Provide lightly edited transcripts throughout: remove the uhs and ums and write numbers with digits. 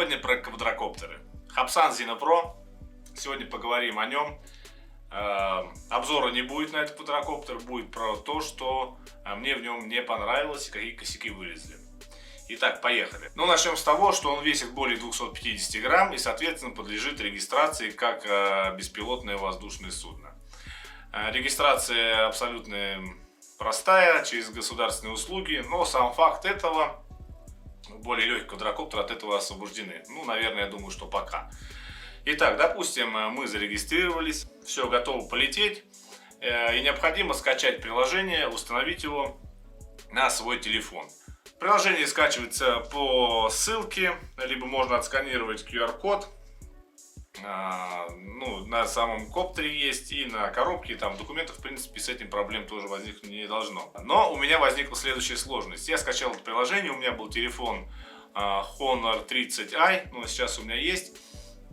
Сегодня про квадрокоптеры. Хапсан Zino Pro. Сегодня поговорим о нем. Обзора не будет на этот квадрокоптер. Будет про то, что мне в нем не понравилось и какие косяки вылезли. Итак, поехали. Ну, начнем с того, что он весит более 250 грамм и, соответственно, подлежит регистрации как беспилотное воздушное судно. Регистрация абсолютно простая, через государственные услуги, но сам факт этого, более легкий квадрокоптер от этого освобождены. Ну, наверное, я думаю, что пока. Итак, допустим, мы зарегистрировались, все, готово полететь, и необходимо скачать приложение, установить его на свой телефон. Приложение скачивается по ссылке, либо можно отсканировать QR-код. На самом коптере есть и на коробке, там документов, в принципе, с этим проблем тоже возникнуть не должно. Но у меня возникла следующая сложность. Я скачал это приложение, у меня был телефон Honor 30i, но сейчас у меня есть.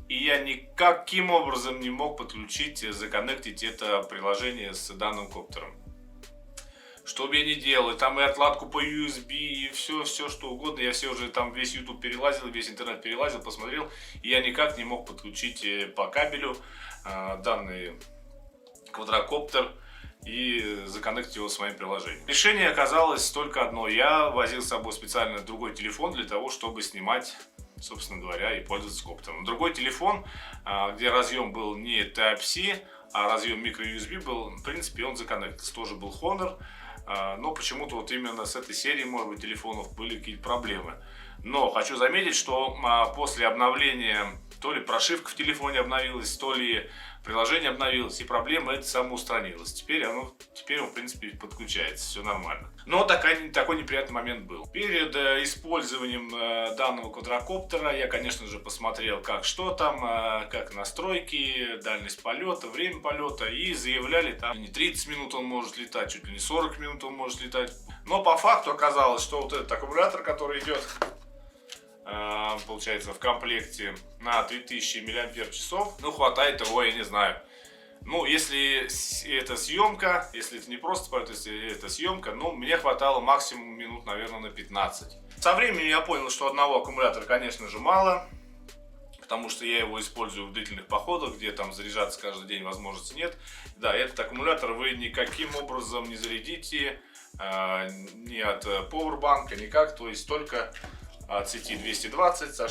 И я никаким образом не мог подключить, законнектить это приложение с данным коптером. Что бы я ни делал, там и отладку по USB, и все что угодно. Я все уже там весь YouTube перелазил, весь интернет перелазил, посмотрел. И я никак не мог подключить по кабелю данный квадрокоптер и законнектить его с моим приложением. Решение оказалось только одно. Я возил с собой специально другой телефон для того, чтобы снимать, собственно говоря, и пользоваться коптером. Другой телефон, где разъем был не Type-C, а разъем micro-USB был, в принципе, он законнектился. Тоже был Honor. Но почему-то вот именно с этой серии, может быть, телефонов были какие-то проблемы. Но хочу заметить, что после обновления, то ли прошивка в телефоне обновилась, то ли приложение обновилось, и проблема эта самоустранилась. Теперь он, в принципе, подключается, все нормально. Но такой неприятный момент был. Перед использованием данного квадрокоптера я, конечно же, посмотрел, что там, как настройки, дальность полета, время полета, и заявляли, там не 30 минут он может летать, чуть ли не 40 минут он может летать. Но по факту оказалось, что вот этот аккумулятор, который идет, получается, в комплекте на 3000 мАч, ну, хватает его, я не знаю. Ну, если это съемка, если это не просто полет, если это съемка, ну, мне хватало максимум минут, наверное, на 15. Со временем я понял, что одного аккумулятора, конечно же, мало, потому что я его использую в длительных походах, где там заряжаться каждый день возможности нет. Да, этот аккумулятор вы никаким образом не зарядите, ни от Powerbank, никак, то есть только от сети 220 со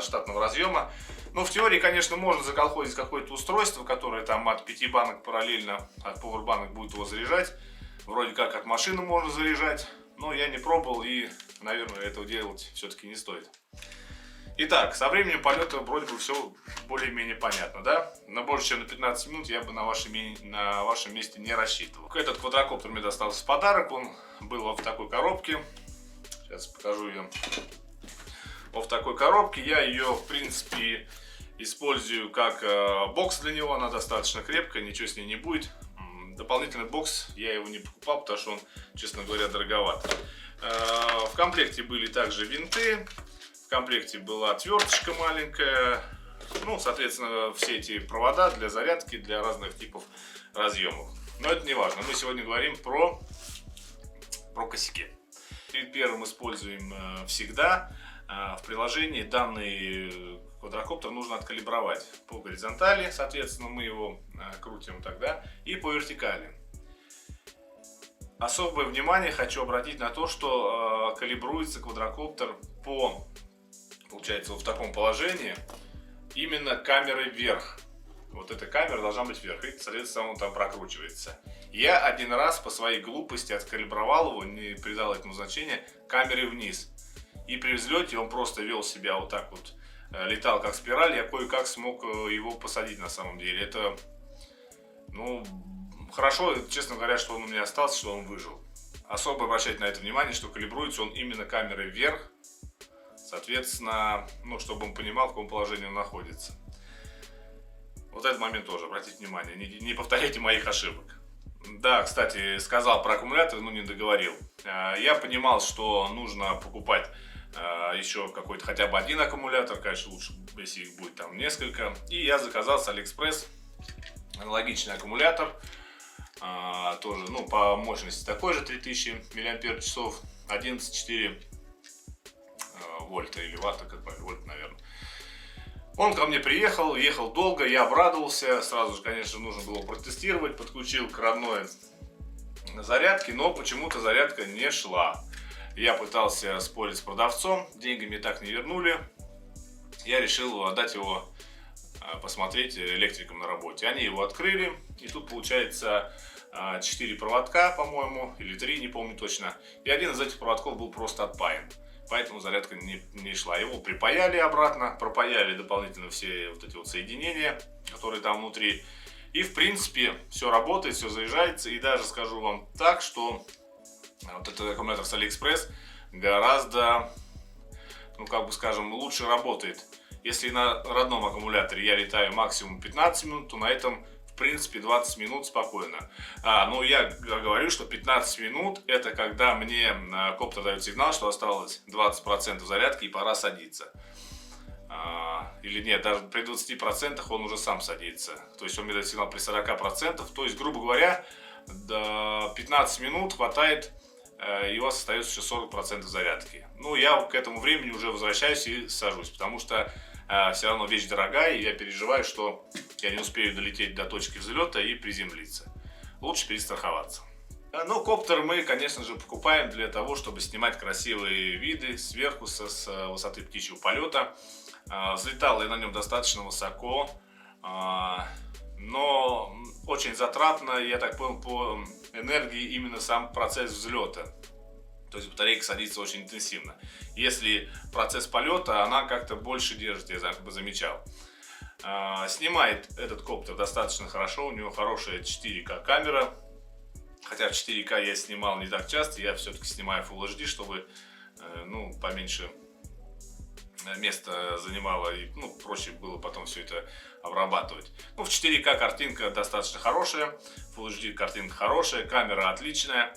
штатного разъема. Но в теории, конечно, можно заколхозить какое-то устройство, которое там от 5 банок параллельно от Powerbank будет его заряжать. Вроде как от машины можно заряжать, но я не пробовал и, наверное, этого делать все-таки не стоит. Итак, со временем полета вроде бы все более-менее понятно, да? На больше, чем на 15 минут я бы на вашем месте не рассчитывал. Этот квадрокоптер мне достался в подарок, он был в такой коробке. Сейчас покажу ее. Вот в такой коробке. Я ее, в принципе, использую как бокс для него. Она достаточно крепкая, ничего с ней не будет. Дополнительный бокс я его не покупал, потому что он, честно говоря, дороговат. В комплекте были также винты. В комплекте была отверточка маленькая. Ну, соответственно, все эти провода для зарядки, для разных типов разъемов. Но это не важно. Мы сегодня говорим про косяки. Перед первым используем всегда в приложении данный квадрокоптер нужно откалибровать по горизонтали, соответственно мы его крутим тогда, и по вертикали. Особое внимание хочу обратить на то, что калибруется квадрокоптер получается, вот в таком положении именно камерой вверх. Вот эта камера должна быть вверх, и, соответственно, он там прокручивается. Я один раз по своей глупости откалибровал его, не придал этому значения, камере вниз. И при взлете он просто вел себя вот так вот, летал как спираль, я кое-как смог его посадить на самом деле. Это, ну, хорошо, честно говоря, что он у меня остался, что он выжил. Особо обращать на это внимание, что калибруется он именно камерой вверх, соответственно, ну, чтобы он понимал, в каком положении он находится. Вот этот момент тоже обратите внимание, не повторяйте моих ошибок. Да, кстати, сказал про аккумулятор, но не договорил. Я понимал, что нужно покупать еще какой-то хотя бы один аккумулятор, конечно, лучше, если их будет там несколько. И я заказал с AliExpress аналогичный аккумулятор, тоже, ну, по мощности такой же 3000 мАч, 11,4 вольта или ватта, как правильно, вольт, наверное. Он ко мне приехал, ехал долго, я обрадовался, сразу же, конечно, нужно было протестировать, подключил к родной зарядке, но почему-то зарядка не шла. Я пытался спорить с продавцом, деньги мне так не вернули, я решил отдать его посмотреть электрикам на работе. Они его открыли, и тут получается 4 проводка, по-моему, или 3, не помню точно, и один из этих проводков был просто отпаян. Поэтому зарядка не шла. Его припаяли обратно, пропаяли дополнительно все вот эти вот соединения, которые там внутри. И в принципе все работает, все заряжается. И даже скажу вам так, что вот этот аккумулятор с AliExpress гораздо, ну как бы скажем, лучше работает. Если на родном аккумуляторе я летаю максимум 15 минут, то на этом в принципе 20 минут спокойно. Но я говорю, что 15 минут это когда мне коптер дает сигнал, что осталось 20% зарядки и пора садиться. Или нет, даже при 20% он уже сам садится. То есть он мне дает сигнал при 40%. То есть, грубо говоря, до 15 минут хватает, и у вас остается еще 40% зарядки. Ну, я к этому времени уже возвращаюсь и сажусь, потому что все равно вещь дорогая, и я переживаю, что я не успею долететь до точки взлета и приземлиться. Лучше перестраховаться. Ну, коптер мы, конечно же, покупаем для того, чтобы снимать красивые виды сверху с высоты птичьего полета. Взлетал я на нем достаточно высоко, но очень затратно, я так понял, по энергии именно сам процесс взлета. То есть батарейка садится очень интенсивно. Если процесс полета, она как-то больше держит, я замечал. Снимает этот коптер достаточно хорошо, у него хорошая 4К камера. Хотя в 4К я снимал не так часто, я все-таки снимаю Full HD, чтобы ну, поменьше места занимало и проще было потом все это обрабатывать. Ну, в 4К картинка достаточно хорошая, Full HD картинка хорошая, камера отличная.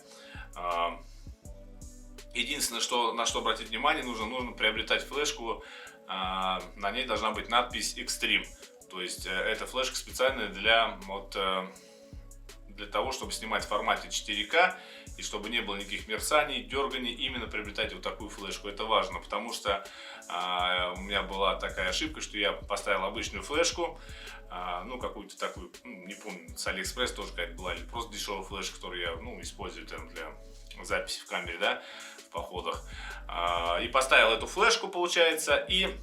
Единственное, на что обратить внимание, нужно приобретать флешку, на ней должна быть надпись Extreme. То есть эта флешка специальная для того, чтобы снимать в формате 4К и чтобы не было никаких мерцаний, дерганий, именно приобретайте вот такую флешку. Это важно, потому что у меня была такая ошибка, что я поставил обычную флешку, ну какую-то такую, не помню, с AliExpress тоже какая-то была, или просто дешевая флешка, которую я использую там для записи в камере, да, в походах. И поставил эту флешку, получается, и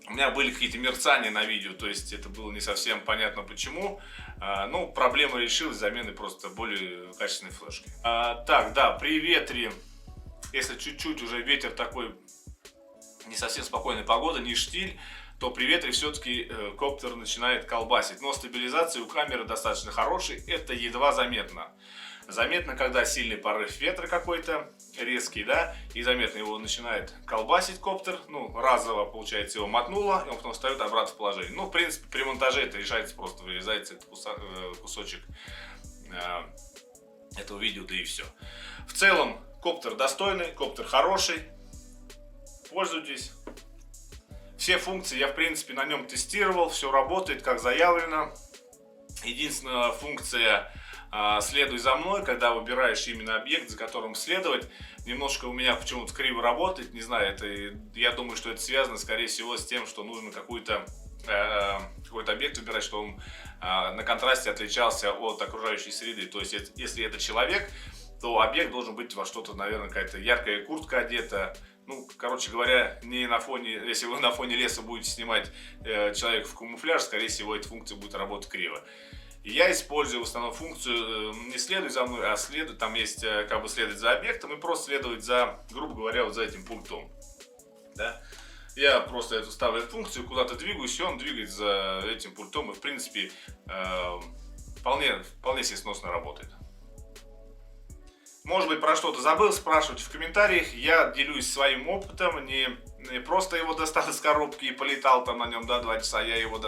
у меня были какие-то мерцания на видео, то есть это было не совсем понятно почему. Ну, проблема решилась заменой просто более качественной флешки. Так, да, при ветре, если чуть-чуть уже ветер такой, не совсем спокойная погода, не штиль, то при ветре все-таки коптер начинает колбасить. Но стабилизация у камеры достаточно хорошая, это едва заметно. Заметно, когда сильный порыв ветра какой-то, резкий, да, и заметно его начинает колбасить коптер, ну, разово, получается, его мотнуло, и он потом встает обратно в положение. Ну, в принципе, при монтаже это решается, просто вырезается этот кусочек этого видео, да и все. В целом, коптер достойный, коптер хороший, пользуйтесь. Все функции я, в принципе, на нем тестировал, все работает, как заявлено. Единственная функция «следуй за мной», когда выбираешь именно объект, за которым следовать, немножко у меня почему-то криво работает, не знаю, я думаю, что это связано, скорее всего, с тем, что нужно какой-то объект выбирать, что он на контрасте отличался от окружающей среды. То есть, если это человек, то объект должен быть во что-то, наверное, какая-то яркая куртка одета. Ну, короче говоря, не на фоне, если вы на фоне леса будете снимать человека в камуфляж, скорее всего, эта функция будет работать криво. И я использую в основном функцию не следуй за мной, а следуй, там есть как бы следовать за объектом и просто следовать за, грубо говоря, вот за этим пультом. Да? Я просто эту ставлю функцию, куда-то двигаюсь, и он двигается за этим пультом, и в принципе вполне себе сносно работает. Может быть, про что-то забыл, спрашивайте в комментариях. Я делюсь своим опытом, не просто его достал из коробки и полетал там на нем, да, 2 часа, я его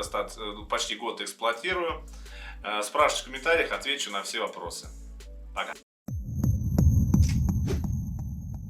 почти год эксплуатирую. Спрашивайте в комментариях, отвечу на все вопросы. Пока.